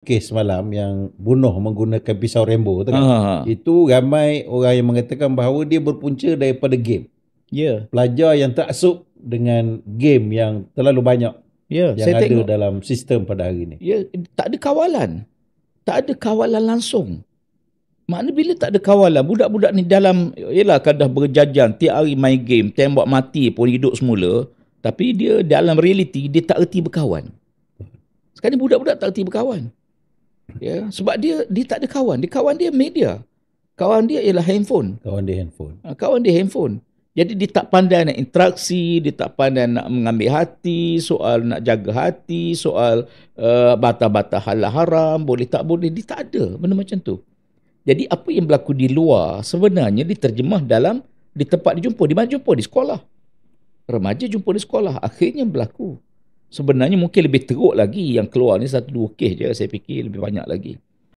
kes semalam yang bunuh menggunakan pisau Rambo tu kan. Ha. Itu ramai orang yang mengatakan bahawa dia berpunca daripada game. Ya. Pelajar yang taksub dengan game yang terlalu banyak Ya, yang saya ada tengok dalam sistem pada hari ini. ya, tak ada kawalan. Tak ada kawalan langsung. Maknanya bila tak ada kawalan, budak-budak ni dalam, yelah kan dah berjajan, tiap hari main game, tembak mati pun hidup semula, tapi dia dalam realiti, dia tak erti berkawan. Sekarang ni budak-budak tak erti berkawan. Ya, sebab dia tak ada kawan. Kawan dia media. Kawan dia ialah handphone. Kawan dia handphone. Kawan dia handphone. Jadi dia tak pandai nak interaksi, dia tak pandai nak mengambil hati, soal nak jaga hati, soal bata-bata halal haram, boleh tak boleh, dia tak ada benda macam tu. Jadi apa yang berlaku di luar sebenarnya diterjemah dalam di tempat dijumpa. Di mana jumpa? Di sekolah. Remaja jumpa di sekolah. Akhirnya berlaku. Sebenarnya mungkin lebih teruk lagi yang keluar ni 1-2 kes je, saya fikir lebih banyak lagi.